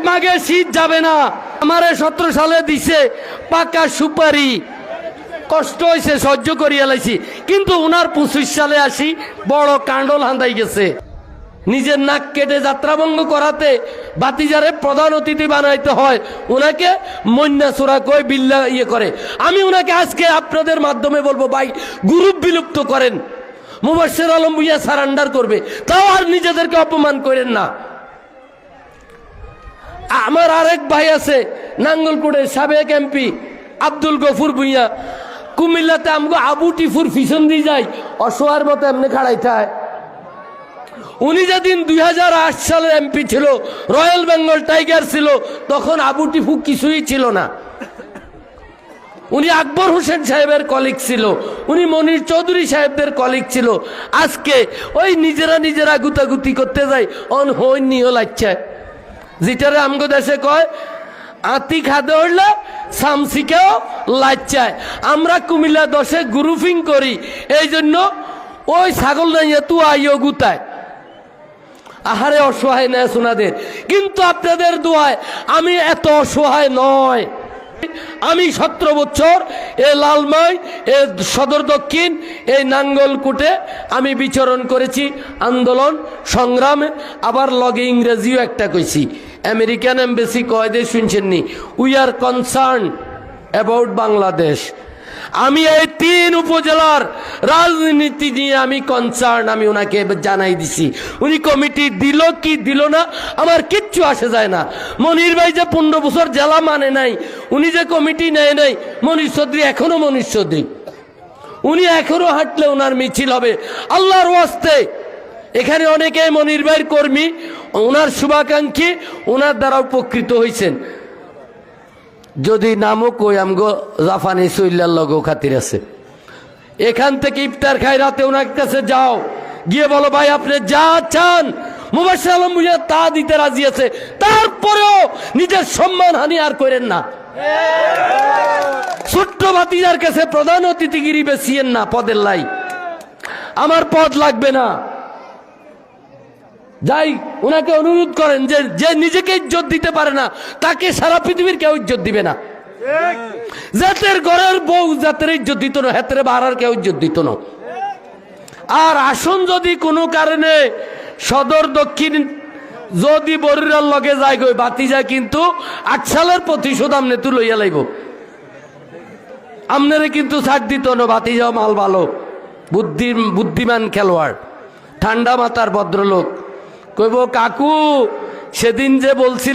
মাঘে শীত যাবে না। আমারে 17 সালে দিছে পাকা সুপারি, কষ্ট হয়েছে, সহ্য করিয়া লাইছি, কিন্তু উনার 25 সালে আসি বড় কাণ্ডল হান্দাই গেছে। নিজের নাক কেটে যাত্রাভঙ্গ করাতে বাতিজারে প্রধান অতিথি বানাইতে হয়, উনাকে মন্যা চোরা কই বিল্লা ইয়ে করে। আমি উনাকে আজকে আপনাদের মাধ্যমে বলবো, ভাই গ্রুপ বিলুপ্ত করেন, মুবাশশির আলম ভুঁইয়া সারেন্ডার করবে, তাও আর নিজেদেরকে অপমান করেন না। আমার আরেক ভাই আছে নাঙ্গলকোটের সাবেক এমপি আব্দুল গফুর ভুঁইয়া, কুমিল্লাতে আমগো আবু টিফুর পিছন দিয়ে যাই, অসহায়ের মতো এমনি খাড়াইতে হয়। উনি যেদিন 2008 সালে এমপি ছিল, রয়্যাল বেঙ্গল টাইগার ছিল, তখন আবু টিফু কিছুই ছিল না। উনি আকবর হোসেন সাহেবের কলিগ ছিল, উনি মনির চৌধুরী সাহেবদের কলিগ ছিল। আজকে ওই নিজেরা গুতাগুতি করতে যায়, হইন নিয়ে লাগছে, যেটারে আমগো দেশে কয় আতি খাদে উঠলে সামসিকেও লাচ্চায়। আমরা কুমিল্লা 10-এ গ্রুপিং করি, এই জন্য ওই ছাগল নাই তু আইও গুতায়। আহারে অসহায় নেয় সোনাদের, কিন্তু আপনাদের দোয়ায় আমি এত অসহায় নয়। আমি 17 বছর এ লালমাই, এ সদর দক্ষিণ, এই নাঙ্গলকোটে আমি বিচরণ করেছি, আন্দোলন সংগ্রামে। আবার লগে ইংরেজিও একটা কইছি, আমেরিকান এমবেসি কয় দিয়ে শুনছেননি, we are concern about Bangladesh. আমি এই 3 উপজেলার রাজনীতি নিয়ে আমি কনসার্ন, আমি ওনাকে জানাই দিছি। উনি কমিটি দিল কি দিল না আমার কিচ্ছু আসে যায় না। মনির ভাই যে 15 বছর জেলা মানে নাই, উনি যে কমিটি নেয় নাই, মনির চৌধুরী এখনো মনির চৌধুরী, উনি এখনো হাঁটলে ওনার মিছিল হবে আল্লাহর ওয়াস্তে। এখানে অনেকে মনির ভাইয়ের কর্মী, ওনার শুভাকাঙ্ক্ষী, ওনার দ্বারা উপকৃত হয়েছেন। যদি নামও কই আমগো জাফানি সৈল্লার লগো খাতির আছে, এখান থেকে ইফতার খাই রাতে ওনার কাছে যাও, গিয়ে বলো ভাই আপনি যা চান মুবাশশির আলম ভুঁইয়া তা দিতে রাজি আছে, তারপরেও নিজের সম্মান হানি আর করেন না। ছোট্ট ভাতিজার কাছে প্রধান অতিথিগিরি বেশিয়েন না, পদের লাই, আমার পদ লাগবে না। যাই ওনাকে অনুরোধ করেন যে যে নিজেকে ইজ্জত দিতে পারে না, তাকে সারা পৃথিবীর কেউ ইজ্জত দিবে না। জাতের ঘরের বউ জাতের ইজ্জত দিত না, হেতের বাহার কেউ ইজ্জত দিত না। আর আসুন যদি কোনো কারণে সদর দক্ষিণ যদি বরিরার লগে যায় গই বাতি যায়, কিন্তু 8 সালের প্রতিশোধ আমনে তু লইয়া লাইব। আমনেরে কিন্তু ছাড় দিত না, বাতি যাও মাল ভালো, বুদ্ধিমান খেলোয়াড়, ঠান্ডা মাথার ভদ্রলোক। কইব কাকু সেদিন যে বলছিল